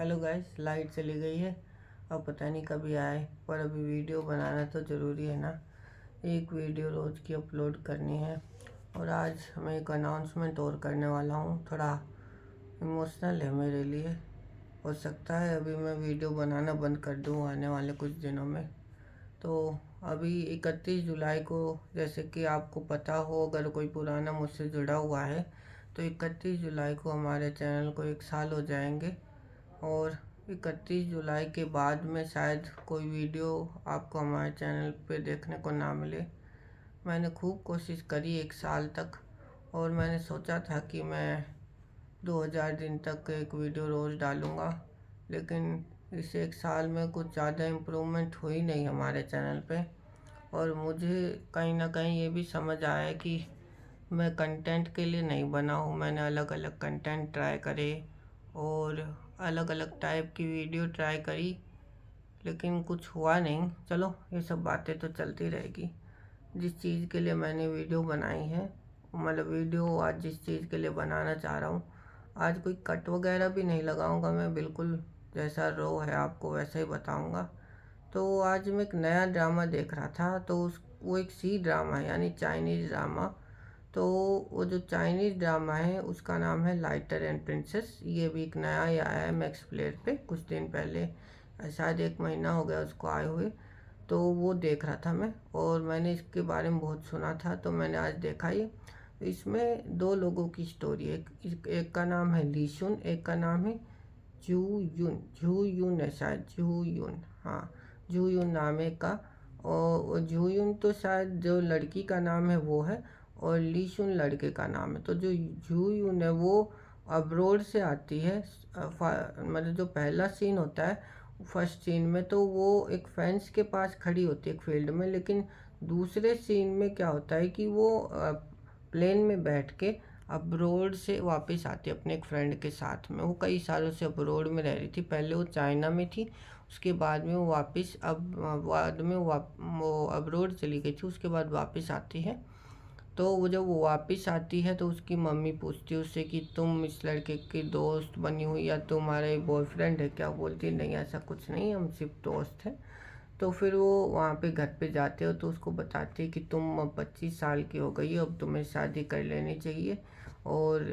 Hello guys, light चली गई है। अब पता नहीं कभी आए, पर अभी वीडियो बनाना तो ज़रूरी है ना। एक वीडियो रोज़ की अपलोड करनी है। और आज मैं एक अनाउंसमेंट और करने वाला हूँ, थोड़ा इमोशनल है मेरे लिए। हो सकता है अभी मैं वीडियो बनाना बंद कर दूँ आने वाले कुछ दिनों में। तो अभी 31 जुलाई को, जैसे कि आपको पता हो अगर कोई पुराना मुझसे जुड़ा हुआ है, तो 31 जुलाई को हमारे चैनल को 1 साल हो जाएंगे। और 31 जुलाई के बाद में शायद कोई वीडियो आपको हमारे चैनल पे देखने को ना मिले। मैंने खूब कोशिश करी 1 साल तक, और मैंने सोचा था कि मैं 2000 दिन तक एक वीडियो रोज़ डालूँगा, लेकिन इस 1 साल में कुछ ज़्यादा इम्प्रूवमेंट हुई नहीं हमारे चैनल पे। और मुझे कहीं ना कहीं ये भी समझ आया कि मैं कंटेंट के लिए नहीं बना हूँ। मैंने अलग अलग कंटेंट ट्राई करे और अलग अलग टाइप की वीडियो ट्राई करी, लेकिन कुछ हुआ नहीं। चलो, ये सब बातें तो चलती रहेगी। जिस चीज़ के लिए मैंने वीडियो बनाई है, मतलब वीडियो आज जिस चीज़ के लिए बनाना चाह रहा हूँ, आज कोई कट वगैरह भी नहीं लगाऊंगा। मैं बिल्कुल जैसा रो है आपको वैसा ही बताऊंगा। तो आज मैं एक नया ड्रामा देख रहा था, तो वो एक सी ड्रामा है, यानी चाइनीज़ ड्रामा। तो वो जो चाइनीज़ ड्रामा है उसका नाम है लाइटर एंड प्रिंसेस। ये भी एक नया ही आया है मैक्स प्लेयर पे कुछ दिन पहले, शायद 1 महीना हो गया उसको आए हुए। तो वो देख रहा था मैं, और मैंने इसके बारे में बहुत सुना था, तो मैंने आज देखा ये। इसमें दो लोगों की स्टोरी है। एक का नाम है लीशुन, एक का नाम है जू यून। जू यून है शायद, जू यून, हाँ, जू यून नाम है का। और जू यून तो शायद जो लड़की का नाम है वो है, और लीशुन लड़के का नाम है। तो जो जू यून है वो अब्रोड से आती है। मतलब जो पहला सीन होता है फर्स्ट सीन में, तो वो एक फेंस के पास खड़ी होती है एक फील्ड में। लेकिन दूसरे सीन में क्या होता है कि वो प्लेन में बैठ के अब्रोड से वापस आती है अपने एक फ्रेंड के साथ में। वो कई सालों से अब्रोड में रह रही थी, पहले वो चाइना में थी, उसके बाद में वो वापस बाद में वो अब्रोड चली गई थी, उसके बाद वापस आती है। तो वो जब वो वापस आती है तो उसकी मम्मी पूछती है उससे कि तुम इस लड़के की दोस्त बनी हुई या तुम्हारे बॉयफ्रेंड है क्या? बोलती नहीं, ऐसा कुछ नहीं, हम सिर्फ दोस्त हैं। तो फिर वो वहाँ पे घर पे जाते हो तो उसको बताते हैं कि तुम अब 25 साल की हो गई हो, अब तुम्हें शादी कर लेनी चाहिए। और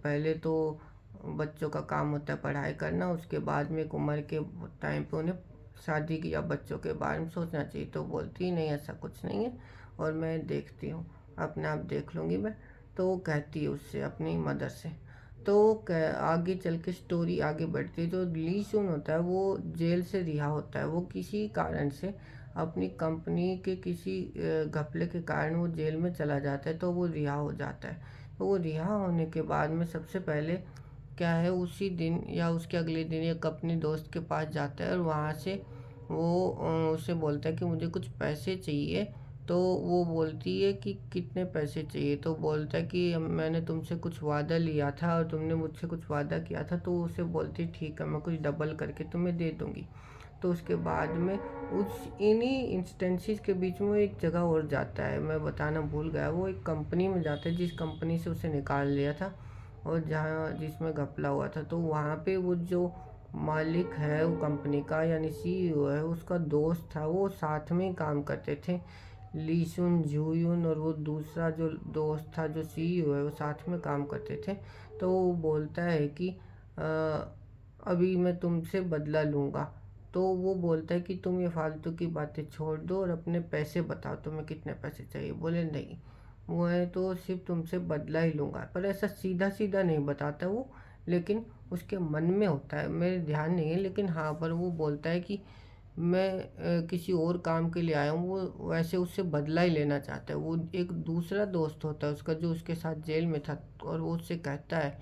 पहले तो बच्चों का काम होता है पढ़ाई करना, उसके बाद में एक उम्र के टाइम पे उन्हें शादी की या बच्चों के बारे में सोचना चाहिए। तो बोलती नहीं, ऐसा कुछ नहीं है, और मैं देखती हूँ, अपने आप देख लूँगी मैं। तो वो कहती है उससे, अपनी मदर से। तो आगे चल के स्टोरी आगे बढ़ती है। जो ली सुन होता है वो जेल से रिहा होता है। वो किसी कारण से अपनी कंपनी के किसी घपले के कारण वो जेल में चला जाता है, तो वो रिहा हो जाता है। तो वो रिहा होने के बाद में सबसे पहले क्या है, उसी दिन या उसके अगले दिन एक अपने दोस्त के पास जाता है, और वहाँ से वो उससे बोलता है कि मुझे कुछ पैसे चाहिए। तो वो बोलती है कि कितने पैसे चाहिए? तो बोलता है कि मैंने तुमसे कुछ वादा लिया था और तुमने मुझसे कुछ वादा किया था। तो उसे बोलती ठीक है, मैं कुछ डबल करके तुम्हें दे दूँगी। तो उसके बाद में उस इन्हीं इंस्टेंसेस के बीच में एक जगह और जाता है, मैं बताना भूल गया। वो एक कंपनी में जाता है जिस कंपनी से उसे निकाल लिया था, और जहाँ जिसमें घपला हुआ था। तो वहाँ पे वो जो मालिक है वो कंपनी का, यानी सीईओ है, उसका दोस्त था, वो साथ में ही काम करते थे। ली सुन, जूयुन और वो दूसरा जो दोस्त था जो सीईओ है, वो साथ में काम करते थे। तो वो बोलता है कि अभी मैं तुमसे बदला लूँगा। तो वो बोलता है कि तुम ये फालतू की बातें छोड़ दो और अपने पैसे बताओ, तुम्हें कितने पैसे चाहिए? बोले नहीं, वो है तो सिर्फ तुमसे बदला ही लूँगा। पर ऐसा सीधा सीधा नहीं बताता वो, लेकिन उसके मन में होता है, मेरे ध्यान नहीं है, लेकिन हाँ, पर वो बोलता है कि मैं किसी और काम के लिए आया हूँ। वो वैसे उससे बदला ही लेना चाहता है। वो एक दूसरा दोस्त होता है उसका जो उसके साथ जेल में था, और वो उससे कहता है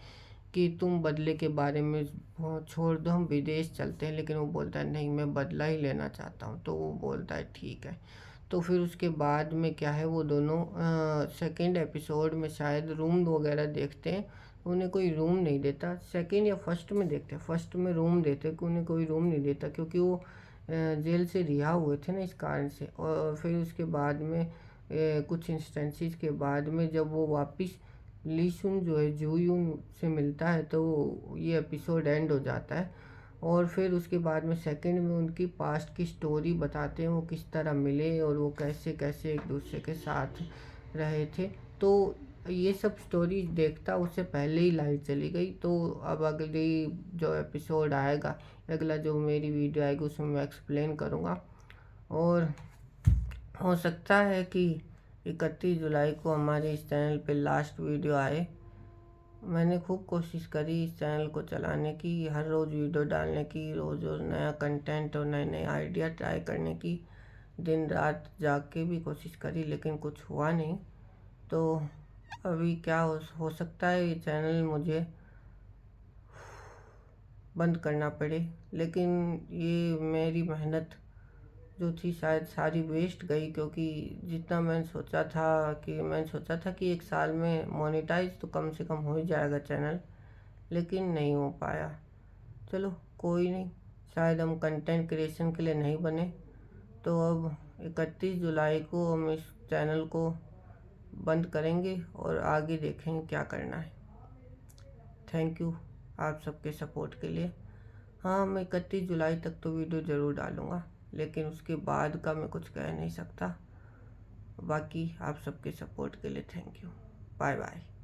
कि तुम बदले के बारे में छोड़ दो, हम विदेश चलते हैं। लेकिन वो बोलता है नहीं, मैं बदला ही लेना चाहता हूँ। तो वो बोलता है ठीक है। तो फिर उसके बाद में क्या है, वो दोनों सेकेंड एपिसोड में शायद रूम वगैरह देखते हैं। उन्हें कोई रूम नहीं देता, सेकेंड या फर्स्ट में देखते हैं, फर्स्ट में रूम देते कि उन्हें कोई रूम नहीं देता, क्योंकि वो जेल से रिहा हुए थे ना, इस कारण से। और फिर उसके बाद में कुछ इंस्टेंसेस के बाद में जब वो वापस ली सुन जो है जूयून से मिलता है, तो ये एपिसोड एंड हो जाता है। और फिर उसके बाद में सेकंड में उनकी पास्ट की स्टोरी बताते हैं, वो किस तरह मिले और वो कैसे कैसे एक दूसरे के साथ रहे थे। तो ये सब स्टोरी देखता उससे पहले ही लाइट चली गई। तो अब अगली जो एपिसोड आएगा, अगला जो मेरी वीडियो आएगी उसमें मैं एक्सप्लेन करूँगा। और हो सकता है कि 31 जुलाई को हमारे इस चैनल पे लास्ट वीडियो आए। मैंने खूब कोशिश करी इस चैनल को चलाने की, हर रोज़ वीडियो डालने की, रोज़ रोज़ नया कंटेंट और नए नए आइडिया ट्राई करने की, दिन रात जाग के भी कोशिश करी, लेकिन कुछ हुआ नहीं। तो अभी क्या हो सकता है, ये चैनल मुझे बंद करना पड़े। लेकिन ये मेरी मेहनत जो थी शायद सारी वेस्ट गई, क्योंकि जितना मैंने सोचा था कि 1 साल में मोनेटाइज तो कम से कम हो ही जाएगा चैनल, लेकिन नहीं हो पाया। चलो कोई नहीं, शायद हम कंटेंट क्रिएशन के लिए नहीं बने। तो अब 31 जुलाई को हम इस चैनल को बंद करेंगे और आगे देखेंगे क्या करना है। थैंक यू आप सबके सपोर्ट के लिए। हाँ, मैं 31 जुलाई तक तो वीडियो ज़रूर डालूँगा, लेकिन उसके बाद का मैं कुछ कह नहीं सकता। बाकी आप सबके सपोर्ट के लिए थैंक यू। Bye bye.